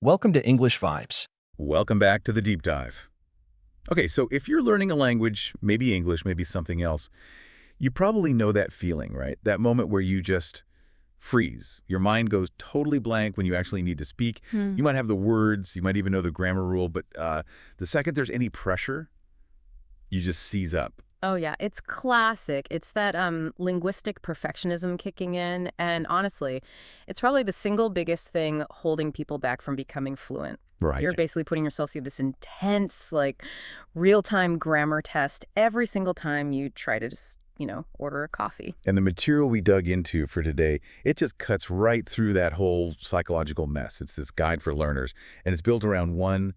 Welcome to English Vibes. Welcome back to the deep dive. Okay, so if you're learning a language, maybe English, maybe something else, you probably know that feeling, right? That moment where you just freeze. Your mind goes totally blank when you actually need to speak. Hmm. You might have the words, you might even know the grammar rule, but the second there's any pressure, you just seize up. Oh yeah, it's classic. It's that linguistic perfectionism kicking in, and honestly, it's probably the single biggest thing holding people back from becoming fluent. You're Right. basically putting yourself through this intense, like, real-time grammar test every single time you try to just, order a coffee. And the material we dug into for today, it just cuts right through that whole psychological mess. It's this guide for learners, and it's built around one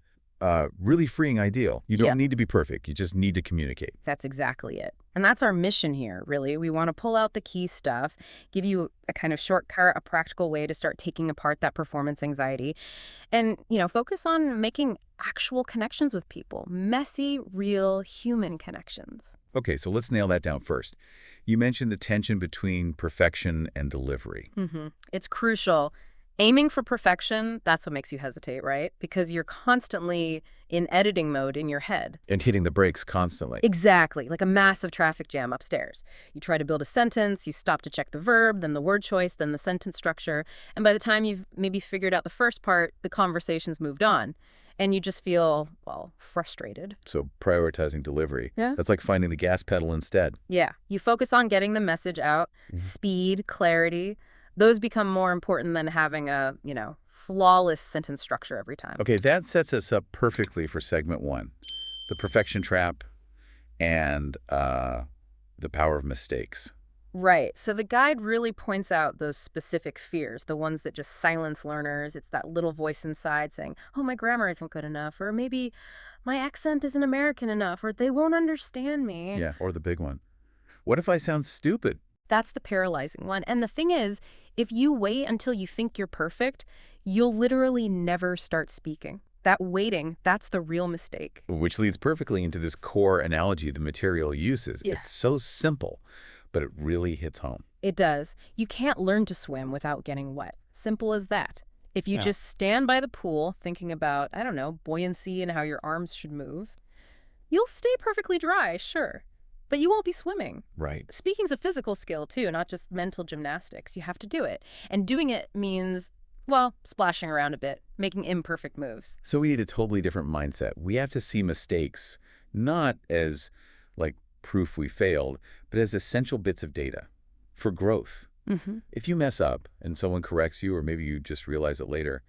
really freeing ideal. You Yeah, don't need to be perfect. You just need to communicate. that's exactly it. And that's our mission here, really. We want to pull out the key stuff, give you a kind of shortcut, a practical way to start taking apart that performance anxiety, and, focus on making actual connections with people. Messy, real, human connections. Okay, so let's nail that down first. You mentioned the tension between perfection and delivery. It's crucial. Aiming for perfection, that's what makes you hesitate, right? Because you're constantly in editing mode in your head. And hitting the brakes constantly. Exactly, like a massive traffic jam upstairs. You try to build a sentence, you stop to check the verb, then the word choice, then the sentence structure, and by the time you've maybe figured out the first part, the conversation's moved on, and you just feel, well, frustrated. So prioritizing delivery. Yeah. That's like finding the gas pedal instead. Yeah, you focus on getting the message out, speed, clarity. Those become more important than having a, flawless sentence structure every time. Okay, that sets us up perfectly for segment one. The perfection trap and the power of mistakes. Right. So the guide really points out those specific fears, the ones that just silence learners. It's that little voice inside saying, oh, my grammar isn't good enough, or maybe my accent isn't American enough, or they won't understand me. Yeah, or the big one. What if I sound stupid? That's the paralyzing one. And the thing is, if you wait until you think you're perfect, you'll literally never start speaking. That waiting, that's the real mistake. Which leads perfectly into this core analogy the material uses. Yeah. It's so simple, but it really hits home. It does. You can't learn to swim without getting wet. Simple as that. If you Yeah. just stand by the pool thinking about, I don't know, buoyancy and how your arms should move, you'll stay perfectly dry, sure, but you won't be swimming. Right. Speaking's a physical skill, too, not just mental gymnastics. You have to do it. And doing it means, well, splashing around a bit, making imperfect moves. So we need a totally different mindset. We have to see mistakes not as like proof we failed, but as essential bits of data for growth. If you mess up and someone corrects you, or maybe you just realize it later,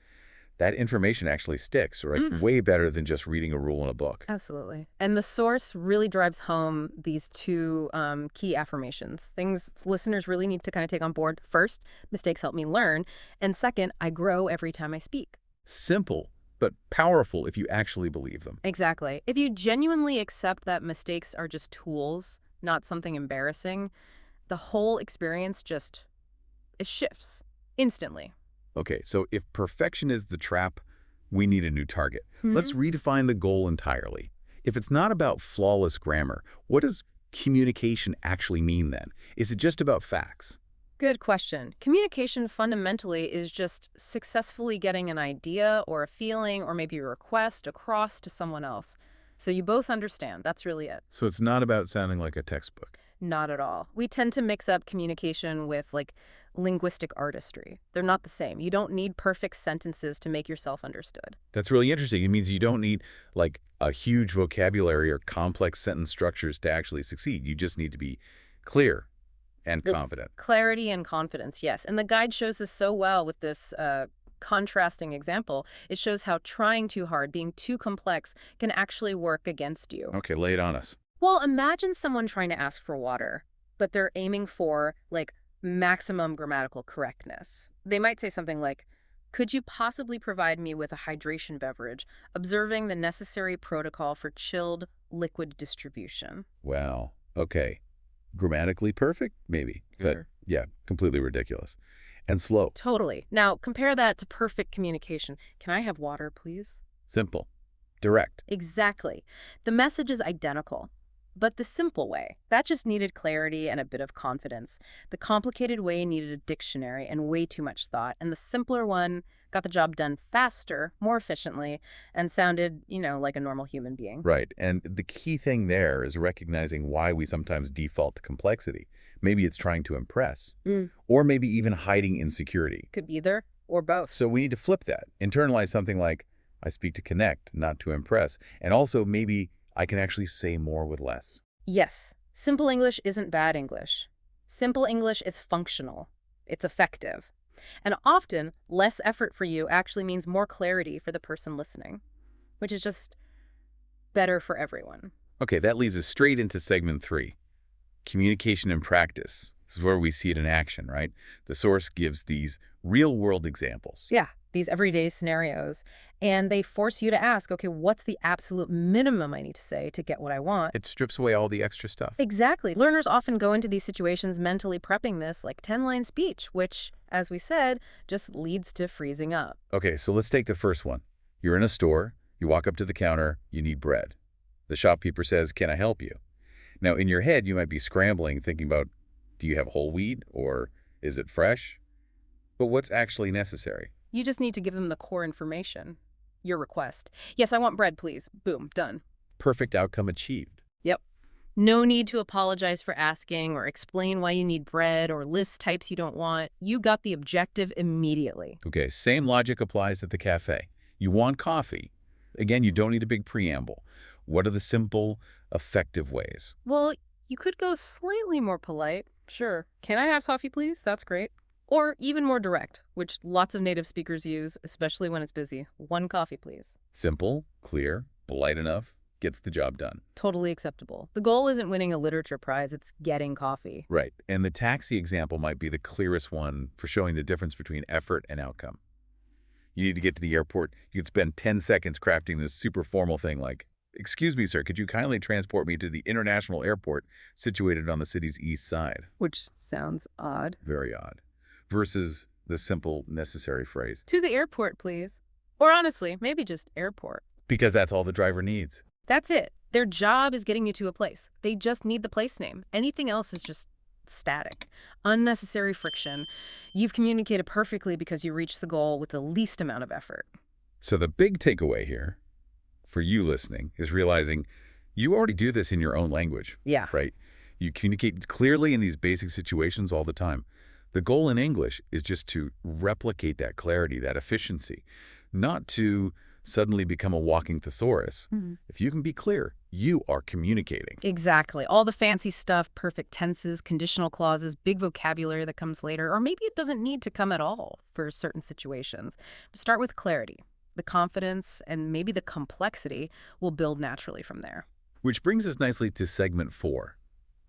that information actually sticks, right? Way better than just reading a rule in a book. Absolutely. And the source really drives home these two key affirmations, things listeners really need to kind of take on board. First, mistakes help me learn. And second, I grow every time I speak. Simple, but powerful if you actually believe them. Exactly. If you genuinely accept that mistakes are just tools, not something embarrassing, the whole experience it shifts instantly. Okay, so if perfection is the trap, we need a new target. Let's redefine the goal entirely. If it's not about flawless grammar, what does communication actually mean then? Is it just about facts? Good question. Communication fundamentally is just successfully getting an idea or a feeling or maybe a request across to someone else. So you both understand. That's really it. So it's not about sounding like a textbook. Not at all. We tend to mix up communication with like linguistic artistry. They're not the same. You don't need perfect sentences to make yourself understood. That's really interesting. It means you don't need like a huge vocabulary or complex sentence structures to actually succeed. You just need to be clear and It's confident. clarity and confidence, yes. And the guide shows this so well with this contrasting example. It shows how trying too hard, being too complex, can actually work against you. Okay, lay it on us. Well, imagine someone trying to ask for water, but they're aiming for, like, maximum grammatical correctness. They might say something like, could you possibly provide me with a hydration beverage, observing the necessary protocol for chilled liquid distribution? Wow. Okay. Grammatically perfect? Maybe. But Sure. yeah, completely ridiculous. And slow. Totally. Now, compare that to perfect communication. Can I have water, please? Simple. Direct. Exactly. The message is identical. But the simple way, that just needed clarity and a bit of confidence. The complicated way needed a dictionary and way too much thought. And the simpler one got the job done faster, more efficiently, and sounded, like a normal human being. Right. And the key thing there is recognizing why we sometimes default to complexity. Maybe it's trying to impress, or maybe even hiding insecurity. Could be either or both. So we need to flip that. Internalize something like, I speak to connect, not to impress. And also maybe I can actually say more with less. Yes, simple English isn't bad English. Simple English is functional. It's effective. And often, less effort for you actually means more clarity for the person listening, which is just better for everyone. Okay, that leads us straight into segment 3. Communication in practice. This is where we see it in action, right? The source gives these real-world examples. Yeah, these everyday scenarios. And they force you to ask, okay, what's the absolute minimum I need to say to get what I want? It strips away all the extra stuff. Exactly. Learners often go into these situations mentally prepping this like 10-line speech, which, as we said, just leads to freezing up. Okay, so let's take the first one. You're in a store, you walk up to the counter, you need bread. The shopkeeper says, "Can I help you?" Now, in your head, you might be scrambling, thinking about, do you have whole wheat or is it fresh? But what's actually necessary? You just need to give them the core information. Your request. Yes, I want bread, please. Boom, done. Perfect outcome achieved. Yep. No need to apologize for asking or explain why you need bread or list types you don't want. You got the objective immediately. Okay, same logic applies at the cafe. You want coffee. Again, you don't need a big preamble. What are the simple, effective ways? Well, you could go slightly more polite. Sure. Can I have coffee, please? That's great. Or even more direct, which lots of native speakers use, especially when it's busy. One coffee, please. Simple, clear, polite enough, gets the job done. Totally acceptable. The goal isn't winning a literature prize, it's getting coffee. Right, and the taxi example might be the clearest one for showing the difference between effort and outcome. You need to get to the airport, you could spend 10 seconds crafting this super formal thing like, "Excuse me, sir, could you kindly transport me to the international airport situated on the city's east side?" Which sounds odd. Very odd. Versus the simple, necessary phrase. To the airport, please. Or honestly, maybe just airport. Because that's all the driver needs. That's it. Their job is getting you to a place. They just need the place name. Anything else is just static. Unnecessary friction. You've communicated perfectly because you reached the goal with the least amount of effort. So the big takeaway here, for you listening, is realizing you already do this in your own language. Yeah. Right? You communicate clearly in these basic situations all the time. The goal in English is just to replicate that clarity, that efficiency, not to suddenly become a walking thesaurus. If you can be clear, you are communicating. Exactly. All the fancy stuff, perfect tenses, conditional clauses, big vocabulary that comes later, or maybe it doesn't need to come at all for certain situations. Start with clarity. The confidence and maybe the complexity will build naturally from there. Which brings us nicely to segment 4,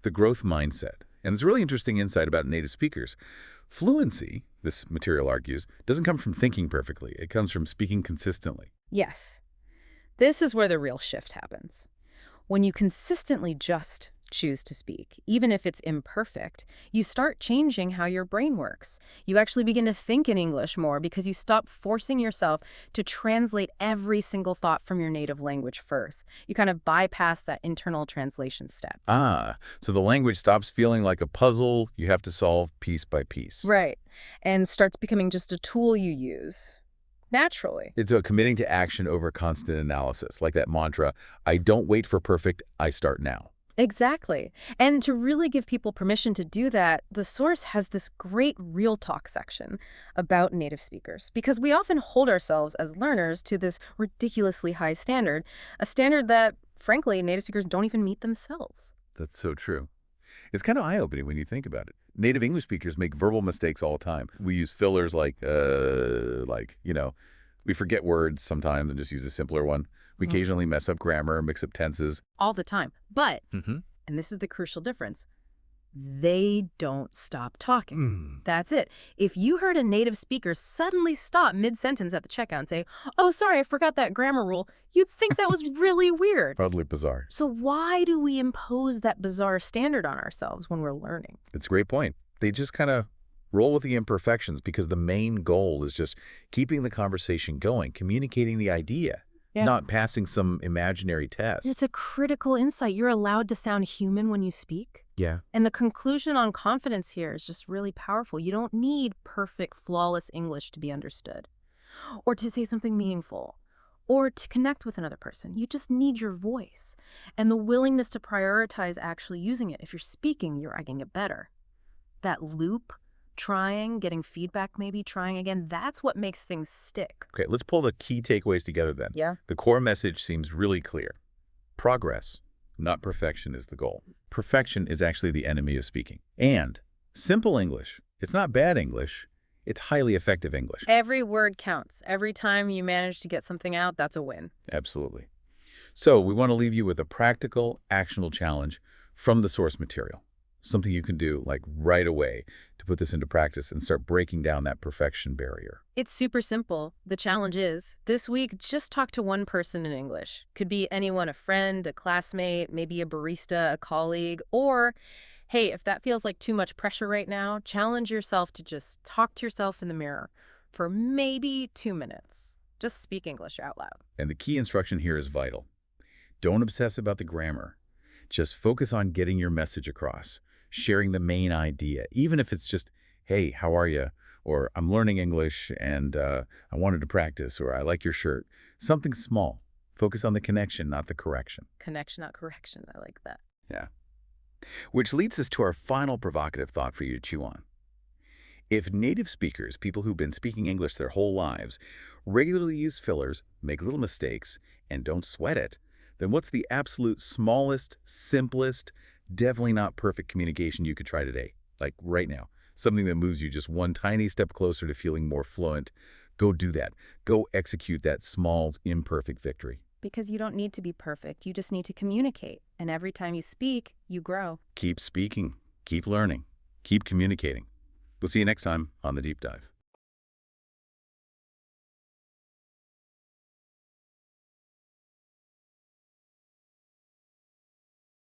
the growth mindset. And it's a really interesting insight about native speakers. Fluency, this material argues, doesn't come from thinking perfectly. It comes from speaking consistently. Yes. This is where the real shift happens. When you consistently just choose to speak, even if it's imperfect, you start changing how your brain works. You actually begin to think in English more because you stop forcing yourself to translate every single thought from your native language first. You kind of bypass that internal translation step. Ah, so the language stops feeling like a puzzle you have to solve piece by piece. Right. And starts becoming just a tool you use naturally. It's a committing to action over constant analysis, like that mantra, I don't wait for perfect, I start now. Exactly. And to really give people permission to do that, the source has this great real talk section about native speakers, because we often hold ourselves as learners to this ridiculously high standard, a standard that, frankly, native speakers don't even meet themselves. That's so true. It's kind of eye-opening when you think about it. Native English speakers make verbal mistakes all the time. We use fillers like, we forget words sometimes and just use a simpler one. We occasionally mess up grammar, mix up tenses. All the time. But, and this is the crucial difference, they don't stop talking. That's it. If you heard a native speaker suddenly stop mid-sentence at the checkout and say, "Oh, sorry, I forgot that grammar rule," you'd think that was really weird. Totally bizarre. So why do we impose that bizarre standard on ourselves when we're learning? It's a great point. They just kind of roll with the imperfections because the main goal is just keeping the conversation going, communicating the idea. Yeah. Not passing some imaginary test. It's a critical insight. You're allowed to sound human when you speak. Yeah. And the conclusion on confidence here is just really powerful. You don't need perfect, flawless English to be understood. or to say something meaningful, or to connect with another person. You just need your voice and the willingness to prioritize actually using it. If you're speaking, you're getting it better. That loop, trying, getting feedback maybe, trying again, that's what makes things stick. Okay, let's pull the key takeaways together then. Yeah. The core message seems really clear. Progress, not perfection, is the goal. Perfection is actually the enemy of speaking. And simple English, it's not bad English, it's highly effective English. Every word counts. Every time you manage to get something out, that's a win. Absolutely. So we want to leave you with a practical, actionable challenge from the source material. Something you can do like right away to put this into practice and start breaking down that perfection barrier. It's super simple. The challenge is, this week, just talk to one person in English. Could be anyone, a friend, a classmate, maybe a barista, a colleague, or, hey, if that feels like too much pressure right now, challenge yourself to just talk to yourself in the mirror for maybe 2 minutes. Just speak English out loud. And the key instruction here is vital. Don't obsess about the grammar. Just focus on getting your message across, sharing the main idea, even if it's just, hey, how are you? Or I'm learning English and I wanted to practice, or I like your shirt. Something small. Focus on the connection, not the correction. Connection, not correction. I like that. Yeah. Which leads us to our final provocative thought for you to chew on. If native speakers, people who've been speaking English their whole lives, regularly use fillers, make little mistakes, and don't sweat it, then what's the absolute smallest, simplest, definitely not perfect communication you could try today? Like right now. Something that moves you just one tiny step closer to feeling more fluent. Go do that. Go execute that small, imperfect victory. Because you don't need to be perfect. You just need to communicate. And every time you speak, you grow. Keep speaking. Keep learning. Keep communicating. We'll see you next time on The Deep Dive.